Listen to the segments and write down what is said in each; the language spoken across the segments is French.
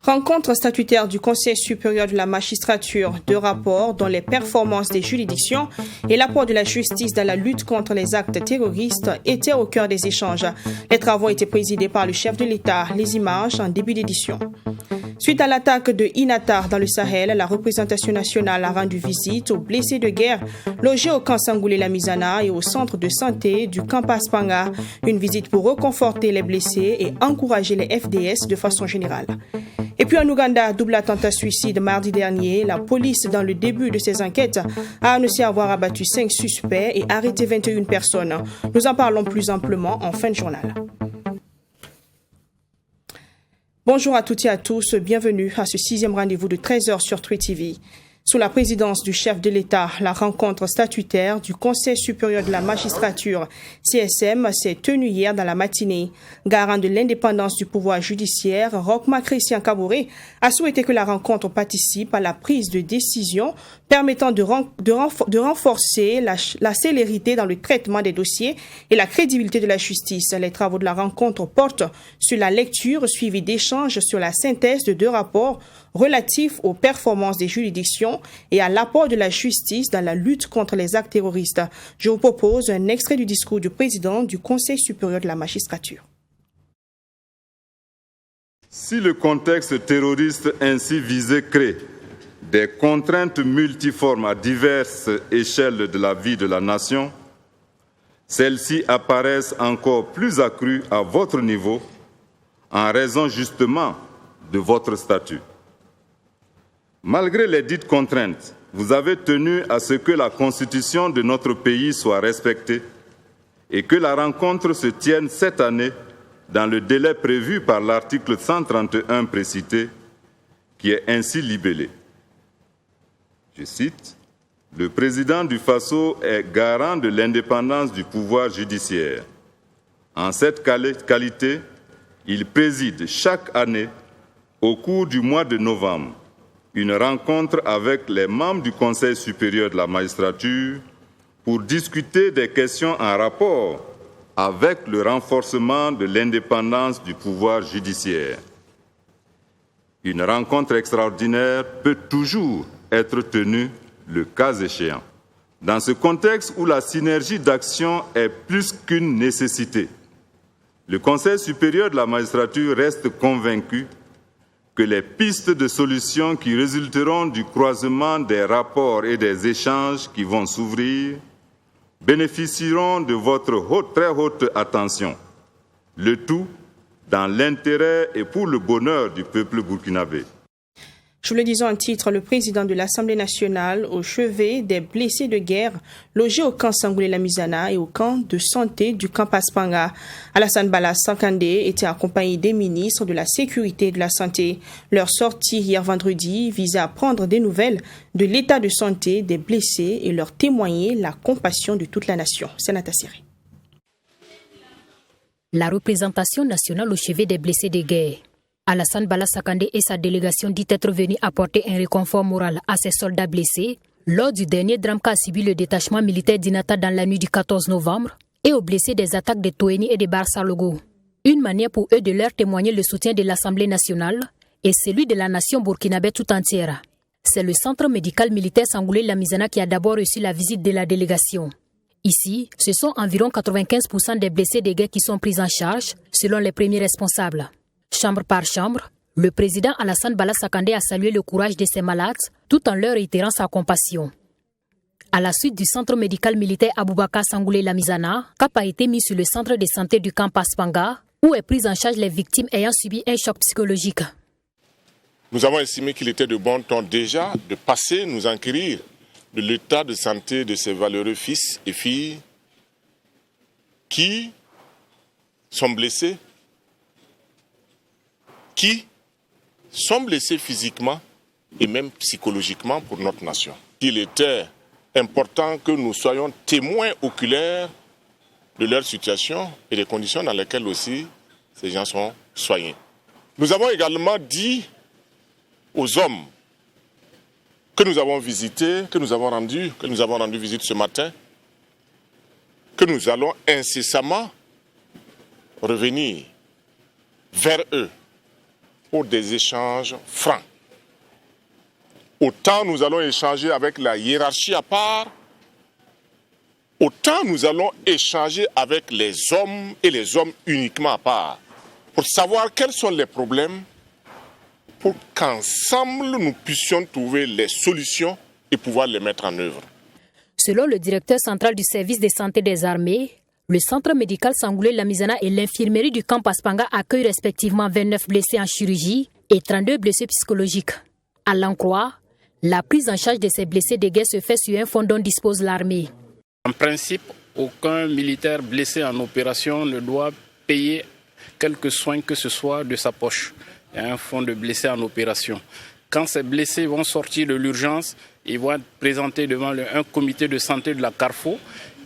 Rencontre statutaire du Conseil supérieur de la magistrature, deux rapports dont les performances des juridictions et l'apport de la justice dans la lutte contre les actes terroristes étaient au cœur des échanges. Les travaux étaient présidés par le chef de l'État, les images en début d'édition. Suite à l'attaque de Inatar dans le Sahel, la représentation nationale a rendu visite aux blessés de guerre logés au camp Sangoulé-Lamizana et au centre de santé du camp Paspanga. Une visite pour reconforter les blessés et encourager les FDS de façon générale. Et puis en Ouganda, double attentat suicide mardi dernier. La police, dans le début de ses enquêtes, a annoncé avoir abattu 5 suspects et arrêté 21 personnes. Nous en parlons plus amplement en fin de journal. Bonjour à toutes et à tous, bienvenue à ce 6e rendez-vous de 13h sur True TV. Sous la présidence du chef de l'État, la rencontre statutaire du Conseil supérieur de la magistrature, CSM, s'est tenue hier dans la matinée. Garant de l'indépendance du pouvoir judiciaire, Rochma Christian Kabouré a souhaité que la rencontre participe à la prise de décision permettant de renforcer la célérité dans le traitement des dossiers et la crédibilité de la justice. Les travaux de la rencontre portent sur la lecture suivie d'échanges sur la synthèse de 2 rapports relatifs aux performances des juridictions et à l'apport de la justice dans la lutte contre les actes terroristes. Je vous propose un extrait du discours du président du Conseil supérieur de la magistrature. Si le contexte terroriste ainsi visé crée des contraintes multiformes à diverses échelles de la vie de la nation, celles-ci apparaissent encore plus accrues à votre niveau en raison justement de votre statut. Malgré les dites contraintes, vous avez tenu à ce que la Constitution de notre pays soit respectée et que la rencontre se tienne cette année dans le délai prévu par l'article 131 précité, qui est ainsi libellé. Je cite, « Le président du FASO est garant de l'indépendance du pouvoir judiciaire. En cette qualité, il préside chaque année, au cours du mois de novembre, une rencontre avec les membres du Conseil supérieur de la magistrature pour discuter des questions en rapport avec le renforcement de l'indépendance du pouvoir judiciaire. Une rencontre extraordinaire peut toujours être tenue le cas échéant. Dans ce contexte où la synergie d'action est plus qu'une nécessité, le Conseil supérieur de la magistrature reste convaincu que les pistes de solutions qui résulteront du croisement des rapports et des échanges qui vont s'ouvrir bénéficieront de votre très haute attention, le tout dans l'intérêt et pour le bonheur du peuple burkinabé. Je vous le disais en titre, le président de l'Assemblée nationale au chevet des blessés de guerre logés au camp Sangoulé-Lamizana et au camp de santé du camp Paspanga. Alassane Bala Sakande était accompagné des ministres de la Sécurité et de la Santé. Leur sortie hier vendredi visait à prendre des nouvelles de l'état de santé des blessés et leur témoigner la compassion de toute la nation. Sénata Siri. La représentation nationale au chevet des blessés de guerre. Alassane Bala Sakande et sa délégation dit être venus apporter un réconfort moral à ces soldats blessés lors du dernier drame qu'a subi le détachement militaire d'Inata dans la nuit du 14 novembre et aux blessés des attaques de Toeni et de Barsalogo. Une manière pour eux de leur témoigner le soutien de l'Assemblée nationale et celui de la nation burkinabé tout entière. C'est le centre médical militaire Sangoulé-Lamizana qui a d'abord reçu la visite de la délégation. Ici, ce sont environ 95% des blessés de guerre qui sont pris en charge, selon les premiers responsables. Chambre par chambre, le président Alassane Bala Sakande a salué le courage de ses malades tout en leur réitérant sa compassion. À la suite du centre médical militaire Aboubakar Sangoulé-Lamizana, cap a été mis sur le centre de santé du camp Paspanga, où est prise en charge les victimes ayant subi un choc psychologique. Nous avons estimé qu'il était de bon ton déjà de passer nous enquérir de l'état de santé de ces valeureux fils et filles qui sont blessés, physiquement et même psychologiquement pour notre nation. Il était important que nous soyons témoins oculaires de leur situation et des conditions dans lesquelles aussi ces gens sont soignés. Nous avons également dit aux hommes que nous avons visités, que nous avons rendu visite ce matin, que nous allons incessamment revenir vers eux pour des échanges francs. Autant nous allons échanger avec la hiérarchie à part, autant nous allons échanger avec les hommes et les hommes uniquement à part, pour savoir quels sont les problèmes, pour qu'ensemble nous puissions trouver les solutions et pouvoir les mettre en œuvre. Selon le directeur central du service de santé des armées, le centre médical Sangoulé Lamizana et l'infirmerie du camp Paspanga accueillent respectivement 29 blessés en chirurgie et 32 blessés psychologiques. À l'en croire, la prise en charge de ces blessés de guerre se fait sur un fonds dont dispose l'armée. En principe, aucun militaire blessé en opération ne doit payer quelques soins que ce soit de sa poche. Il y a un fonds de blessés en opération. Quand ces blessés vont sortir de l'urgence, ils vont être présentés devant un comité de santé de la Carrefour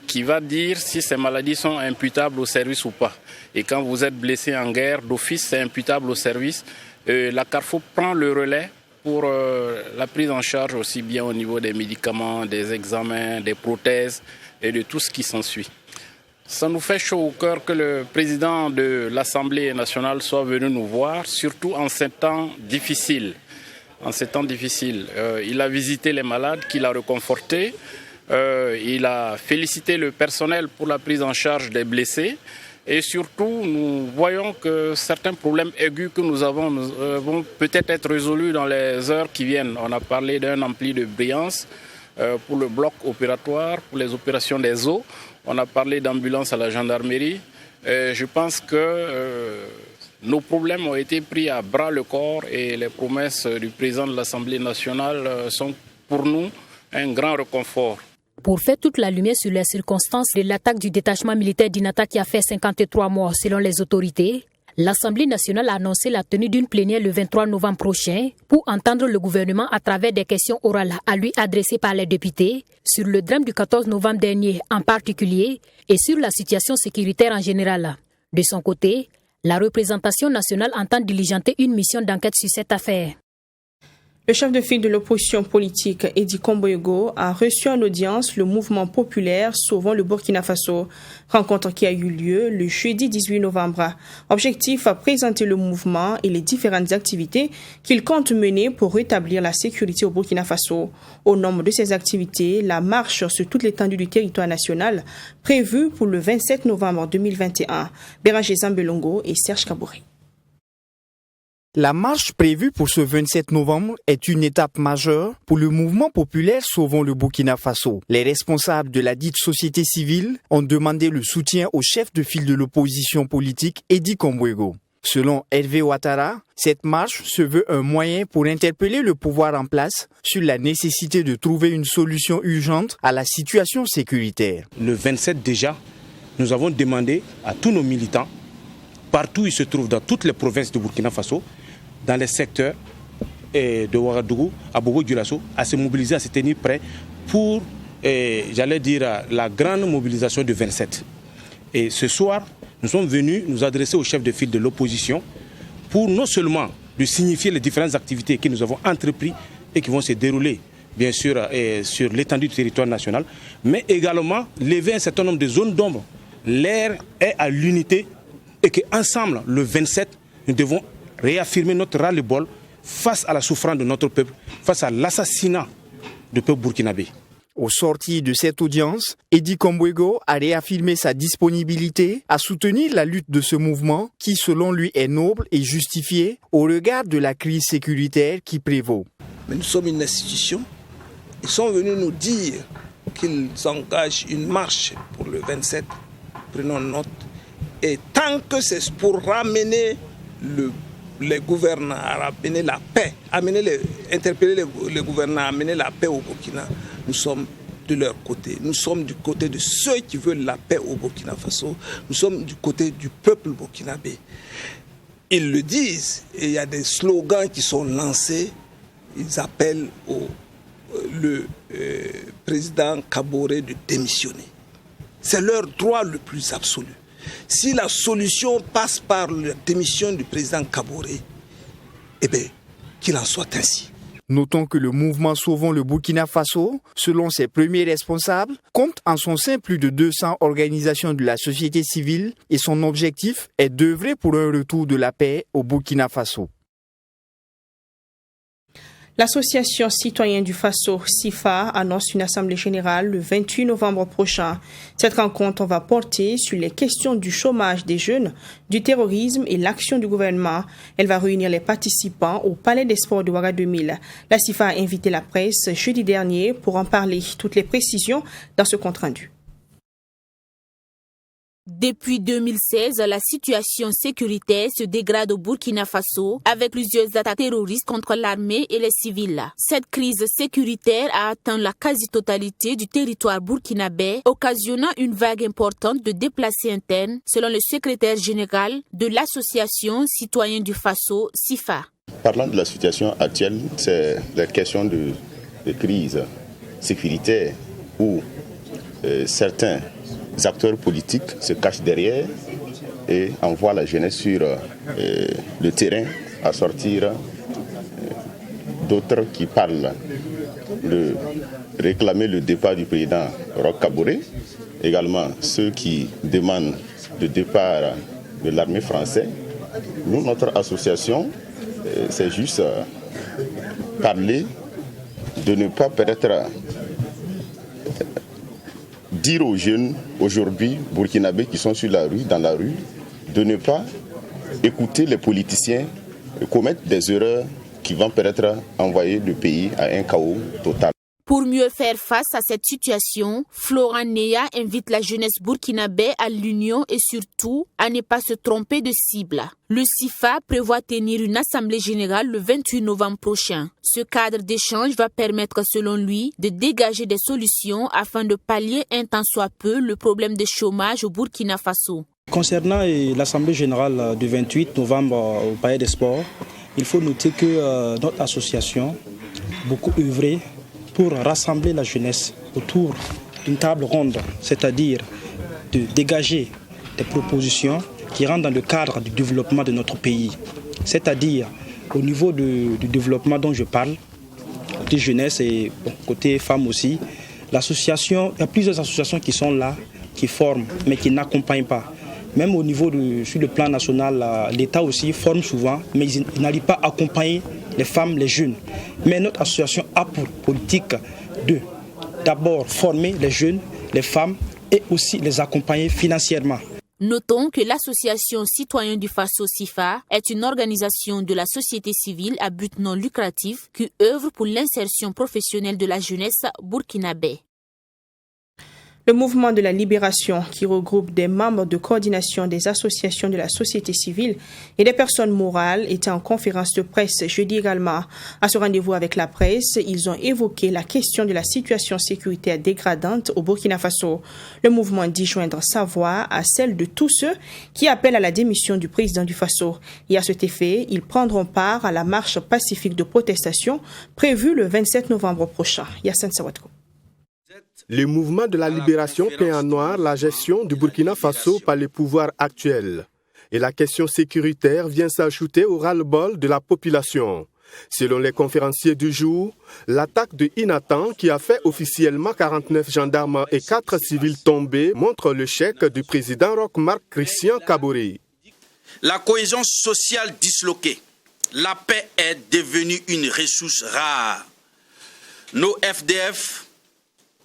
qui va dire si ces maladies sont imputables au service ou pas. Et quand vous êtes blessé en guerre, d'office, c'est imputable au service. La Carrefour prend le relais pour la prise en charge aussi bien au niveau des médicaments, des examens, des prothèses et de tout ce qui s'ensuit. Ça nous fait chaud au cœur que le président de l'Assemblée nationale soit venu nous voir, surtout en ces temps difficiles. Il a visité les malades, qu'il a réconfortés. Il a félicité le personnel pour la prise en charge des blessés. Et surtout, nous voyons que certains problèmes aigus que nous avons vont peut-être être résolus dans les heures qui viennent. On a parlé d'un ampli de brillance pour le bloc opératoire, pour les opérations des eaux. On a parlé d'ambulance à la gendarmerie. Je pense que nos problèmes ont été pris à bras le corps et les promesses du président de l'Assemblée nationale sont pour nous un grand réconfort. Pour faire toute la lumière sur les circonstances de l'attaque du détachement militaire d'Inata qui a fait 53 morts selon les autorités, l'Assemblée nationale a annoncé la tenue d'une plénière le 23 novembre prochain pour entendre le gouvernement à travers des questions orales à lui adressées par les députés sur le drame du 14 novembre dernier en particulier et sur la situation sécuritaire en général. De son côté, la représentation nationale entend diligenter une mission d'enquête sur cette affaire. Le chef de file de l'opposition politique, Edi Komboyego, a reçu en audience le mouvement populaire Sauvons le Burkina Faso, rencontre qui a eu lieu le jeudi 18 novembre. Objectif, présenter le mouvement et les différentes activités qu'il compte mener pour rétablir la sécurité au Burkina Faso. Au nombre de ces activités, la marche sur toute l'étendue du territoire national prévue pour le 27 novembre 2021. Bérangé Zambelongo et Serge Kabouré. La marche prévue pour ce 27 novembre est une étape majeure pour le mouvement populaire Sauvons le Burkina Faso. Les responsables de la dite société civile ont demandé le soutien au chef de file de l'opposition politique, Edi Komboyego. Selon Hervé Ouattara, cette marche se veut un moyen pour interpeller le pouvoir en place sur la nécessité de trouver une solution urgente à la situation sécuritaire. Le 27 déjà, nous avons demandé à tous nos militants, partout où ils se trouvent dans toutes les provinces de Burkina Faso, dans les secteurs de Ouagadougou, à Bobo-Dioulasso, à se mobiliser, à se tenir prêts pour, la grande mobilisation du 27. Et ce soir, nous sommes venus nous adresser au chef de file de l'opposition pour non seulement lui signifier les différentes activités que nous avons entreprises et qui vont se dérouler, bien sûr, sur l'étendue du territoire national, mais également lever un certain nombre de zones d'ombre. L'air est à l'unité et qu'ensemble, le 27, nous devons réaffirmer notre ras-le-bol face à la souffrance de notre peuple, face à l'assassinat du peuple burkinabé. Au sortir de cette audience, Edi Komboyego a réaffirmé sa disponibilité à soutenir la lutte de ce mouvement qui, selon lui, est noble et justifié au regard de la crise sécuritaire qui prévaut. Mais nous sommes une institution. Ils sont venus nous dire qu'ils engagent une marche pour le 27. Prenons note. Et tant que c'est pour ramener les gouvernants, à ramener la paix, interpeller les gouvernants, à amener la paix au Burkina, nous sommes de leur côté. Nous sommes du côté de ceux qui veulent la paix au Burkina Faso. Nous sommes du côté du peuple burkinabé. Ils le disent, et il y a des slogans qui sont lancés. Ils appellent le président Kaboré de démissionner. C'est leur droit le plus absolu. Si la solution passe par la démission du président Kaboré, eh bien, qu'il en soit ainsi. Notons que le mouvement Sauvons le Burkina Faso, selon ses premiers responsables, compte en son sein plus de 200 organisations de la société civile et son objectif est d'œuvrer pour un retour de la paix au Burkina Faso. L'Association citoyenne du Faso, SIFA, annonce une assemblée générale le 28 novembre prochain. Cette rencontre va porter sur les questions du chômage des jeunes, du terrorisme et l'action du gouvernement. Elle va réunir les participants au Palais des Sports de Ouaga 2000. La SIFA a invité la presse jeudi dernier pour en parler. Toutes les précisions dans ce compte-rendu. Depuis 2016, la situation sécuritaire se dégrade au Burkina Faso avec plusieurs attaques terroristes contre l'armée et les civils. Cette crise sécuritaire a atteint la quasi-totalité du territoire burkinabé, occasionnant une vague importante de déplacés internes, selon le secrétaire général de l'Association citoyenne du Faso, SIFA. Parlant de la situation actuelle, c'est la question de crise sécuritaire où certains acteurs politiques se cachent derrière et envoient la jeunesse sur le terrain à sortir. D'autres qui parlent de réclamer le départ du président Roch Kaboré, également ceux qui demandent le départ de l'armée française. Nous, notre association, c'est juste parler de ne pas peut-être dire aux jeunes aujourd'hui burkinabés qui sont dans la rue, de ne pas écouter les politiciens commettre des erreurs qui vont peut-être envoyer le pays à un chaos total. Pour mieux faire face à cette situation, Florent Neya invite la jeunesse burkinabé à l'union et surtout à ne pas se tromper de cible. Le SIFA prévoit tenir une assemblée générale le 28 novembre prochain. Ce cadre d'échange va permettre, selon lui, de dégager des solutions afin de pallier un tant soit peu le problème de chômage au Burkina Faso. Concernant l'assemblée générale du 28 novembre au Palais des Sports, il faut noter que notre association a beaucoup œuvré pour rassembler la jeunesse autour d'une table ronde, c'est-à-dire de dégager des propositions qui rentrent dans le cadre du développement de notre pays. C'est-à-dire au niveau du développement dont je parle, côté jeunesse et côté femmes aussi, l'association, il y a plusieurs associations qui sont là, qui forment, mais qui n'accompagnent pas. Même au niveau sur le plan national, l'État aussi forme souvent, mais il n'arrive pas à accompagner les femmes, les jeunes. Mais notre association a pour politique de d'abord former les jeunes, les femmes et aussi les accompagner financièrement. Notons que l'Association citoyenne du Faso SIFA est une organisation de la société civile à but non lucratif qui œuvre pour l'insertion professionnelle de la jeunesse burkinabé. Le mouvement de la libération, qui regroupe des membres de coordination des associations de la société civile et des personnes morales, était en conférence de presse jeudi également. À ce rendez-vous avec la presse, ils ont évoqué la question de la situation sécuritaire dégradante au Burkina Faso. Le mouvement dit joindre sa voix à celle de tous ceux qui appellent à la démission du président du Faso. Et à cet effet, ils prendront part à la marche pacifique de protestation prévue le 27 novembre prochain. Yassine Sawatko. Le mouvement de la libération peint en noir la gestion du Burkina Faso par les pouvoirs actuels. Et la question sécuritaire vient s'ajouter au ras-le-bol de la population. Selon les conférenciers du jour, l'attaque de Inatan, qui a fait officiellement 49 gendarmes et 4 civils tombés, montre le chèque du président Roch Christian Kaboré. La cohésion sociale disloquée, la paix est devenue une ressource rare. Nos FDF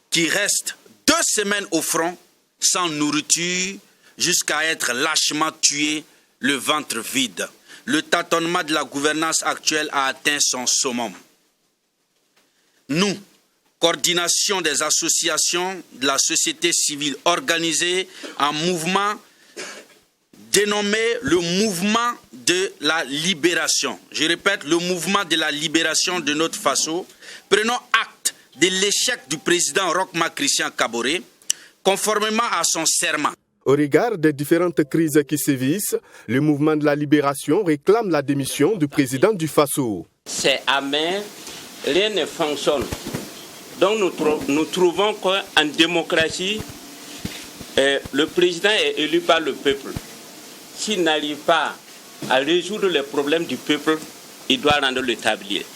qui restent 2 semaines au front, sans nourriture, jusqu'à être lâchement tués, le ventre vide. Le tâtonnement de la gouvernance actuelle a atteint son summum. Nous, coordination des associations de la société civile organisée en mouvement, dénommé le mouvement de la libération. Je répète, le mouvement de la libération de notre Faso. Prenons acte de l'échec du président Roch Christian Kaboré, conformément à son serment. Au regard des différentes crises qui sévissent, le mouvement de la libération réclame la démission du président du Faso. C'est amer, rien ne fonctionne. Donc nous trouvons qu'en démocratie, le président est élu par le peuple. S'il n'arrive pas à résoudre les problèmes du peuple, il doit rendre le tablier.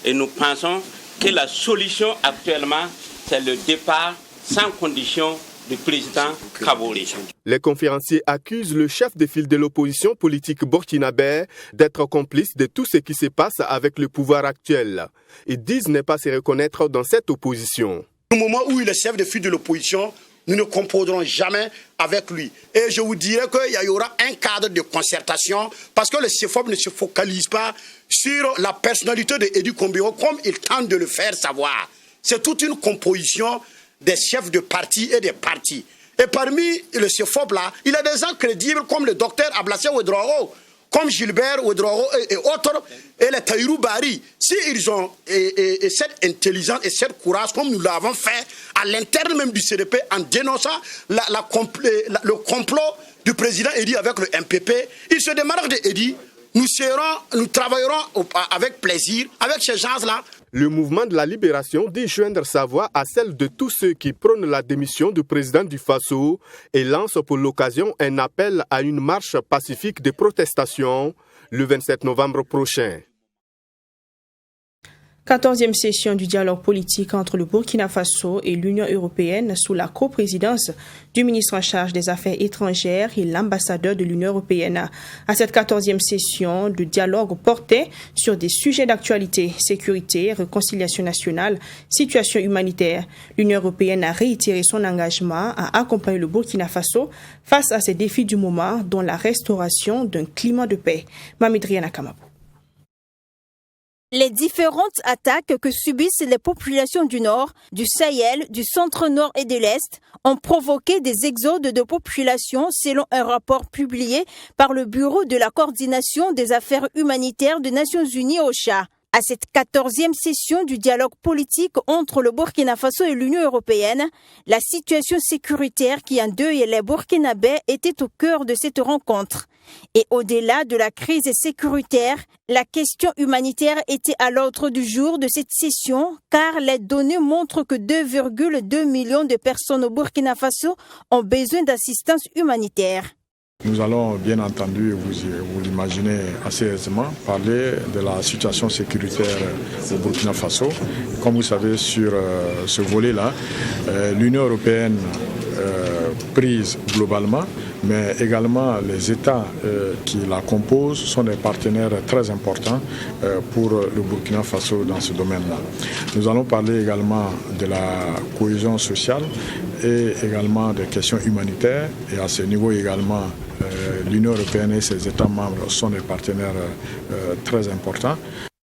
Et nous pensons que la solution actuellement, c'est le départ sans condition du président Kaboré. Les conférenciers accusent le chef de file de l'opposition politique burkinabé d'être complice de tout ce qui se passe avec le pouvoir actuel. Ils disent ne pas se reconnaître dans cette opposition. Au moment où il est chef de file de l'opposition, nous ne composerons jamais avec lui. Et je vous dirais qu'il y aura un cadre de concertation parce que le CFOP ne se focalise pas sur la personnalité de Edi Kombero comme il tente de le faire savoir. C'est toute une composition des chefs de parti et des partis. Et parmi le CFOP là, il y a des gens crédibles comme le docteur Ablassé Ouedraogo, comme Gilbert Ouedraogo et autres, et les Taïrou Bari. S'ils ont cette intelligence et cette courage, comme nous l'avons fait à l'interne même du CDP en dénonçant le complot du président Edi avec le MPP, ils se démarquent de Edi. Nous travaillerons avec plaisir avec ces gens-là. Le mouvement de la libération dit joindre sa voix à celle de tous ceux qui prônent la démission du président du Faso et lance pour l'occasion un appel à une marche pacifique de protestation le 27 novembre prochain. 14e session du dialogue politique entre le Burkina Faso et l'Union européenne sous la coprésidence du ministre en charge des Affaires étrangères et l'ambassadeur de l'Union européenne. À cette 14e session, le dialogue portait sur des sujets d'actualité, sécurité, réconciliation nationale, situation humanitaire. L'Union européenne a réitéré son engagement à accompagner le Burkina Faso face à ces défis du moment, dont la restauration d'un climat de paix. Mamidriana Kamabou. Les différentes attaques que subissent les populations du Nord, du Sahel, du centre-nord et de l'Est ont provoqué des exodes de population selon un rapport publié par le Bureau de la coordination des affaires humanitaires des Nations Unies OCHA. À cette 14e session du dialogue politique entre le Burkina Faso et l'Union européenne, la situation sécuritaire qui endeuille les Burkinabés était au cœur de cette rencontre. Et au-delà de la crise sécuritaire, la question humanitaire était à l'ordre du jour de cette session car les données montrent que 2,2 millions de personnes au Burkina Faso ont besoin d'assistance humanitaire. Nous allons bien entendu, vous l'imaginez assez aisément, parler de la situation sécuritaire au Burkina Faso. Comme vous savez, sur ce volet-là, l'Union européenne prise globalement, mais également les États qui la composent sont des partenaires très importants pour le Burkina Faso dans ce domaine-là. Nous allons parler également de la cohésion sociale et également des questions humanitaires. Et à ce niveau également, l'Union européenne et ses États membres sont des partenaires très importants.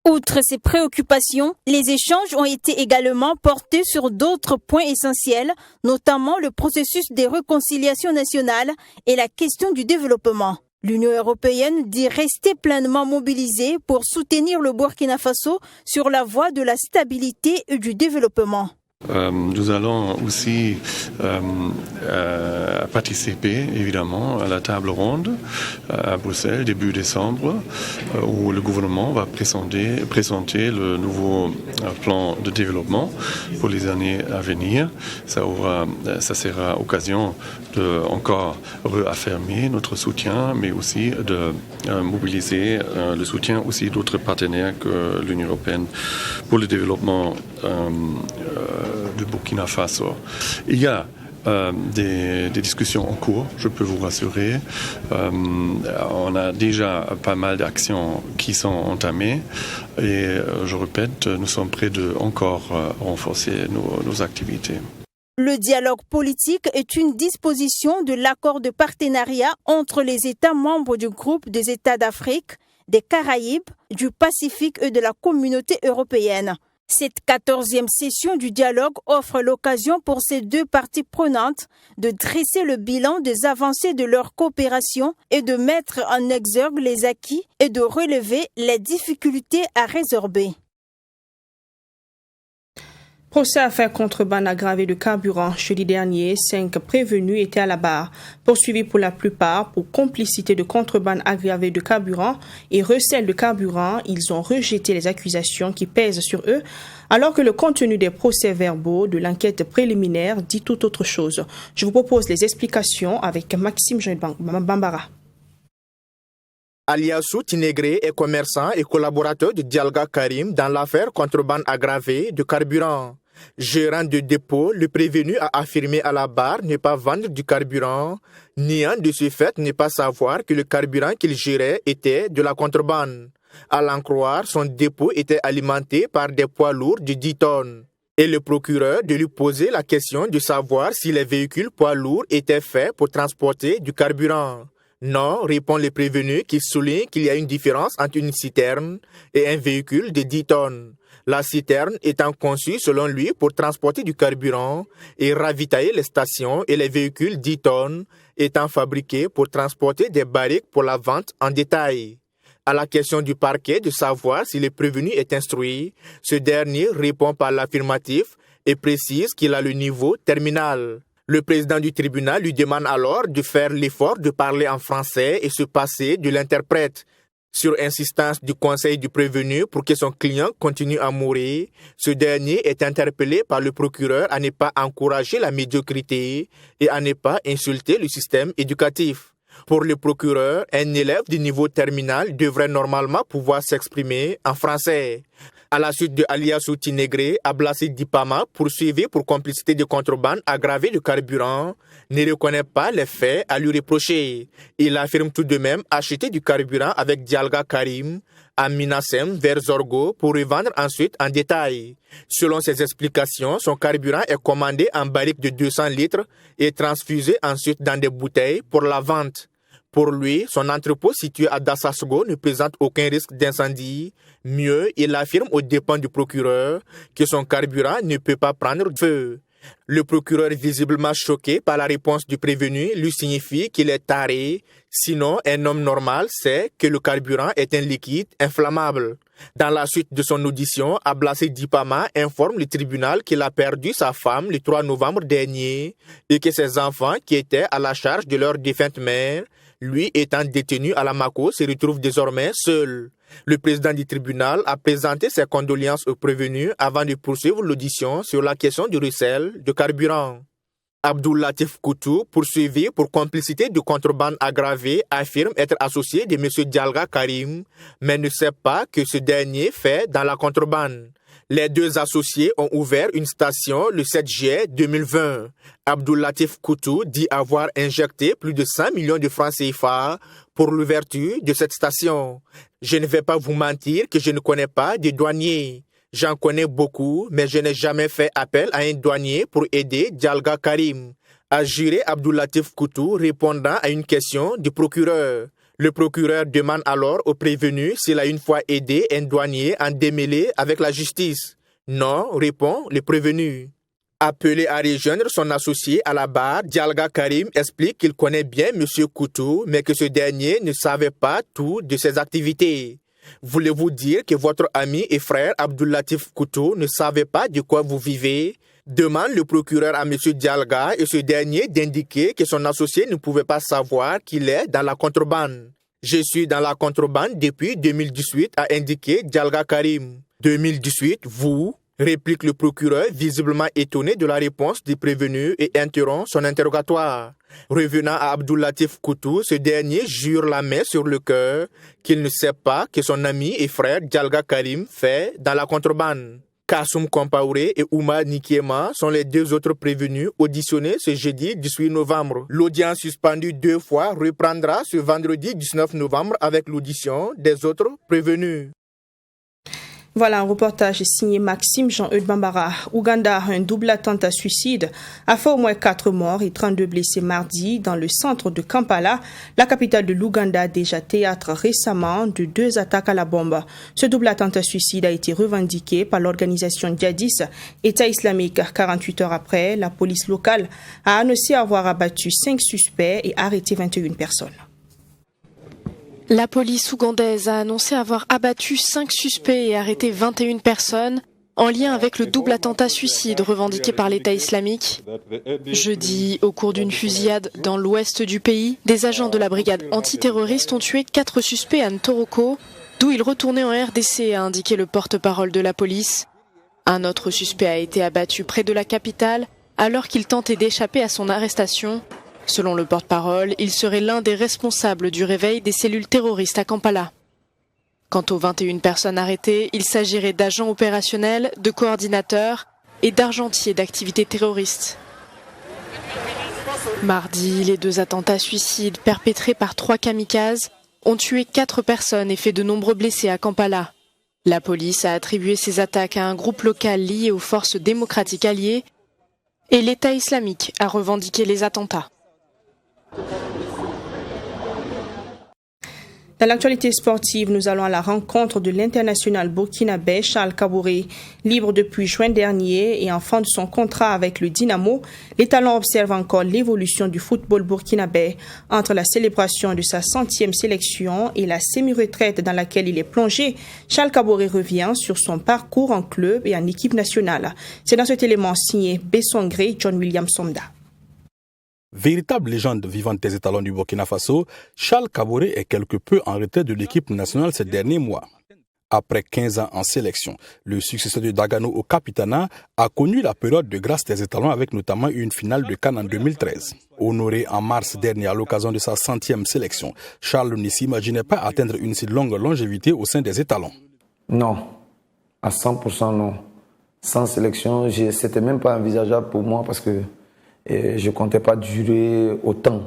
Outre ces préoccupations, les échanges ont été également portés sur d'autres points essentiels, notamment le processus de réconciliation nationale et la question du développement. L'Union européenne dit rester pleinement mobilisée pour soutenir le Burkina Faso sur la voie de la stabilité et du développement. Nous allons aussi participer évidemment à la table ronde à Bruxelles début décembre où le gouvernement va présenter le nouveau plan de développement pour les années à venir. Ça sera occasion de encore réaffirmer notre soutien, mais aussi de mobiliser le soutien aussi d'autres partenaires que l'Union européenne pour le développement du Burkina Faso. Il y a des discussions en cours, je peux vous rassurer. On a déjà pas mal d'actions qui sont entamées et je répète, nous sommes prêts de encore renforcer nos activités. Le dialogue politique est une disposition de l'accord de partenariat entre les États membres du groupe des États d'Afrique, des Caraïbes, du Pacifique et de la communauté européenne. Cette 14e session du dialogue offre l'occasion pour ces deux parties prenantes de dresser le bilan des avancées de leur coopération et de mettre en exergue les acquis et de relever les difficultés à résorber. Procès à faire contrebande aggravée de carburant. Jeudi dernier, 5 prévenus étaient à la barre, poursuivis pour la plupart pour complicité de contrebande aggravée de carburant et recel de carburant. Ils ont rejeté les accusations qui pèsent sur eux, alors que le contenu des procès-verbaux de l'enquête préliminaire dit tout autre chose. Je vous propose les explications avec Maxime Bambara. Aliassou Tinégré est commerçant et collaborateur de Dialga Karim dans l'affaire contrebande aggravée de carburant. Gérant de dépôt, le prévenu a affirmé à la barre ne pas vendre du carburant, niant de ce fait ne pas savoir que le carburant qu'il gérait était de la contrebande. À l'en croire, son dépôt était alimenté par des poids lourds de 10 tonnes. Et le procureur de lui poser la question de savoir si les véhicules poids lourds étaient faits pour transporter du carburant. Non, répond le prévenu qui souligne qu'il y a une différence entre une citerne et un véhicule de 10 tonnes. La citerne étant conçue selon lui pour transporter du carburant et ravitailler les stations et les véhicules 10 tonnes étant fabriqués pour transporter des barriques pour la vente en détail. À la question du parquet de savoir si le prévenu est instruit, ce dernier répond par l'affirmatif et précise qu'il a le niveau terminal. Le président du tribunal lui demande alors de faire l'effort de parler en français et se passer de l'interprète. Sur insistance du conseil du prévenu pour que son client continue à mourir, ce dernier est interpellé par le procureur à ne pas encourager la médiocrité et à ne pas insulter le système éducatif. Pour le procureur, un élève du niveau terminal devrait normalement pouvoir s'exprimer en français. À la suite de Aliassou Tinégré, Ablassi Dipama, poursuivi pour complicité de contrebande aggravée de carburant, ne reconnaît pas les faits à lui reprocher. Il affirme tout de même acheter du carburant avec Dialga Karim à Minasem vers Zorgo pour revendre ensuite en détail. Selon ses explications, son carburant est commandé en barriques de 200 litres et transfusé ensuite dans des bouteilles pour la vente. Pour lui, son entrepôt situé à Dassasgo ne présente aucun risque d'incendie. Mieux, il affirme aux dépens du procureur que son carburant ne peut pas prendre feu. Le procureur, visiblement choqué par la réponse du prévenu, lui signifie qu'il est taré. Sinon, un homme normal sait que le carburant est un liquide inflammable. Dans la suite de son audition, Ablassi Dipama informe le tribunal qu'il a perdu sa femme le 3 novembre dernier et que ses enfants qui étaient à la charge de leur défunte mère, lui étant détenu à la Mako, se retrouve désormais seul. Le président du tribunal a présenté ses condoléances aux prévenus avant de poursuivre l'audition sur la question du recel de carburant. Abdul Latif Koutou, poursuivi pour complicité de contrebande aggravée, affirme être associé de M. Dialga Karim, mais ne sait pas que ce dernier fait dans la contrebande. Les deux associés ont ouvert une station le 7 juillet 2020. Abdul Latif Koutou dit avoir injecté plus de 100 millions de francs CFA pour l'ouverture de cette station. Je ne vais pas vous mentir que je ne connais pas de douaniers. J'en connais beaucoup, mais je n'ai jamais fait appel à un douanier pour aider Dialga Karim, a juré Abdul Latif Koutou répondant à une question du procureur. Le procureur demande alors au prévenu s'il a une fois aidé un douanier en démêlé avec la justice. Non, répond le prévenu. Appelé à rejoindre son associé à la barre, Dialga Karim explique qu'il connaît bien M. Koutou, mais que ce dernier ne savait pas tout de ses activités. Voulez-vous dire que votre ami et frère Abdul Latif Koutou ne savait pas de quoi vous vivez? Demande le procureur à M. Dialga et ce dernier d'indiquer que son associé ne pouvait pas savoir qu'il est dans la contrebande. Je suis dans la contrebande depuis 2018, a indiqué Dialga Karim. 2018, vous? Réplique le procureur, visiblement étonné de la réponse du prévenu et interrompt son interrogatoire. Revenant à Abdul Latif Koutou, ce dernier jure la main sur le cœur qu'il ne sait pas que son ami et frère Dialga Karim fait dans la contrebande. Kassoum Kompaoré et Oumar Nikiema sont les deux autres prévenus auditionnés ce jeudi 18 novembre. L'audience suspendue 2 fois reprendra ce vendredi 19 novembre avec l'audition des autres prévenus. Voilà un reportage signé Maxime Jean-Eudes Bambara. Ouganda, un double attentat suicide a fait au moins 4 morts et 32 blessés mardi dans le centre de Kampala, la capitale de l'Ouganda, déjà théâtre récemment de 2 attaques à la bombe. Ce double attentat suicide a été revendiqué par l'organisation djihadiste État islamique. 48 heures après, la police locale a annoncé avoir abattu 5 suspects et arrêté 21 personnes. La police ougandaise a annoncé avoir abattu 5 suspects et arrêté 21 personnes en lien avec le double attentat suicide revendiqué par l'État islamique. Jeudi, au cours d'une fusillade dans l'ouest du pays, des agents de la brigade antiterroriste ont tué 4 suspects à Ntoroko, d'où ils retournaient en RDC, a indiqué le porte-parole de la police. Un autre suspect a été abattu près de la capitale alors qu'il tentait d'échapper à son arrestation. Selon le porte-parole, il serait l'un des responsables du réveil des cellules terroristes à Kampala. Quant aux 21 personnes arrêtées, il s'agirait d'agents opérationnels, de coordinateurs et d'argentiers d'activités terroristes. Mardi, les 2 attentats suicides perpétrés par 3 kamikazes ont tué 4 personnes et fait de nombreux blessés à Kampala. La police a attribué ces attaques à un groupe local lié aux forces démocratiques alliées et l'État islamique a revendiqué les attentats. Dans l'actualité sportive, nous allons à la rencontre de l'international burkinabé Charles Kabouré. Libre depuis juin dernier et en fin de son contrat avec le Dynamo, les talents observent encore l'évolution du football burkinabé. Entre la célébration de sa 100e sélection et la semi-retraite dans laquelle il est plongé, Charles Kabouré revient sur son parcours en club et en équipe nationale. C'est dans cet élément signé Bessongré, John William Somda. Véritable légende vivante des étalons du Burkina Faso, Charles Kabouré est quelque peu en retrait de l'équipe nationale ces derniers mois. Après 15 ans en sélection, le successeur de Dagano au Capitana a connu la période de grâce des étalons avec notamment une finale de CAN en 2013. Honoré en mars dernier à l'occasion de sa 100e sélection, Charles ne s'imaginait pas atteindre une si longue longévité au sein des étalons. Non, à 100% non. Sans sélection, c'était même pas envisageable pour moi parce que je ne comptais pas durer autant,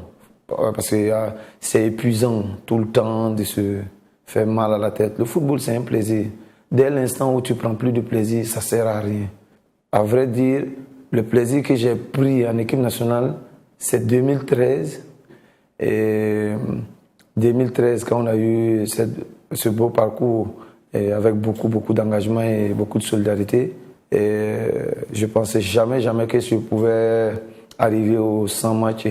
parce que c'est épuisant tout le temps de se faire mal à la tête. Le football, c'est un plaisir. Dès l'instant où tu prends plus de plaisir, ça ne sert à rien. À vrai dire, le plaisir que j'ai pris en équipe nationale, c'est 2013. Et 2013, quand on a eu ce beau parcours et avec beaucoup d'engagement et beaucoup de solidarité, et je ne pensais jamais que je pouvais arrivé aux 100 matchs.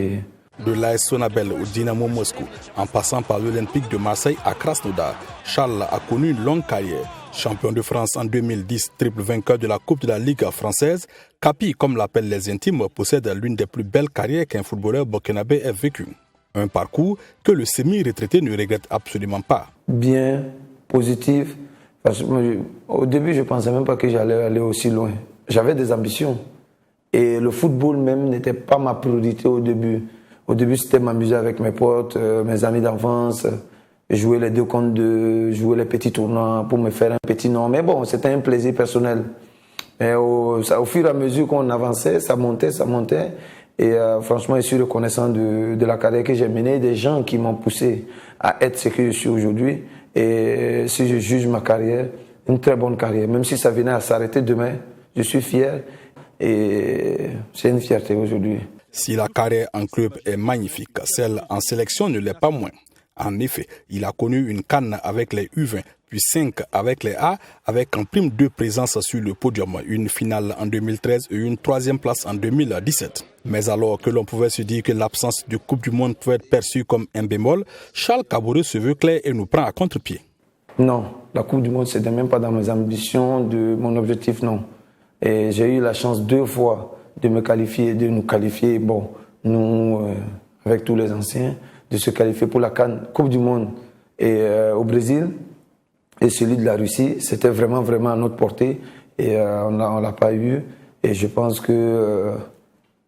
De l'AS Sonabel au Dynamo Moscou, en passant par l'Olympique de Marseille à Krasnodar, Charles a connu une longue carrière. Champion de France en 2010, triple vainqueur de la Coupe de la Ligue française, Capi, comme l'appellent les intimes, possède l'une des plus belles carrières qu'un footballeur burkinabé ait vécu. Un parcours que le semi-retraité ne regrette absolument pas. Bien, positif. Parce que au début, je ne pensais même pas que j'allais aller aussi loin. J'avais des ambitions. Et le football même n'était pas ma priorité au début. Au début, c'était m'amuser avec mes potes, mes amis d'enfance, jouer les 2 contre 2, jouer les petits tournois pour me faire un petit nom. Mais bon, c'était un plaisir personnel. Et au fur et à mesure qu'on avançait, ça montait. Et franchement, je suis reconnaissant de la carrière que j'ai menée, des gens qui m'ont poussé à être ce que je suis aujourd'hui. Et si je juge ma carrière, une très bonne carrière. Même si ça venait à s'arrêter demain, je suis fier. Et c'est une fierté aujourd'hui. Si la carrière en club est magnifique, celle en sélection ne l'est pas moins. En effet, il a connu une CAN avec les U20, puis 5 avec les A, avec en prime 2 présences sur le podium, une finale en 2013 et une 3e place en 2017. Mais alors que l'on pouvait se dire que l'absence de Coupe du Monde pouvait être perçue comme un bémol, Charles Kabouré se veut clair et nous prend à contre-pied. Non, la Coupe du Monde, ce n'est même pas dans mes ambitions, de mon objectif, non. Et j'ai eu la chance 2 fois de me qualifier, de nous qualifier, bon, nous, avec tous les anciens, de se qualifier pour la CAN, Coupe du Monde et, au Brésil. Et celui de la Russie, c'était vraiment à notre portée. Et on ne l'a pas eu. Et je pense que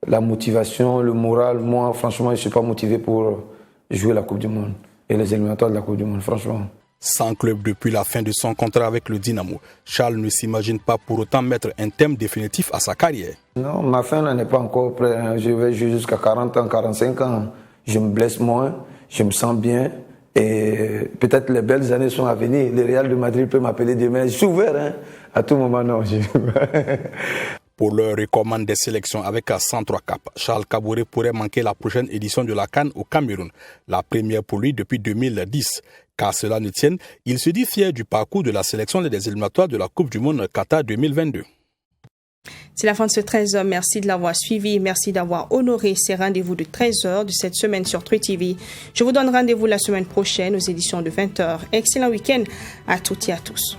la motivation, le moral, moi, franchement, je ne suis pas motivé pour jouer la Coupe du Monde et les éliminatoires de la Coupe du Monde, franchement. Sans club depuis la fin de son contrat avec le Dynamo, Charles ne s'imagine pas pour autant mettre un terme définitif à sa carrière. Non, ma fin n'est pas encore prête. Je vais jouer jusqu'à 40 ans, 45 ans. Je me blesse moins, je me sens bien. Et peut-être les belles années sont à venir. Le Real de Madrid peut m'appeler demain. Je suis ouvert, à tout moment, non. Pour leur recommande des sélections avec 103 caps, Charles Kabouré pourrait manquer la prochaine édition de la CAN au Cameroun, la première pour lui depuis 2010. Car cela ne tienne, il se dit fier du parcours de la sélection des éliminatoires de la Coupe du Monde Qatar 2022. C'est la fin de ce 13h. Merci de l'avoir suivi. Merci d'avoir honoré ces rendez-vous de 13h de cette semaine sur True TV. Je vous donne rendez-vous la semaine prochaine aux éditions de 20h. Excellent week-end à toutes et à tous.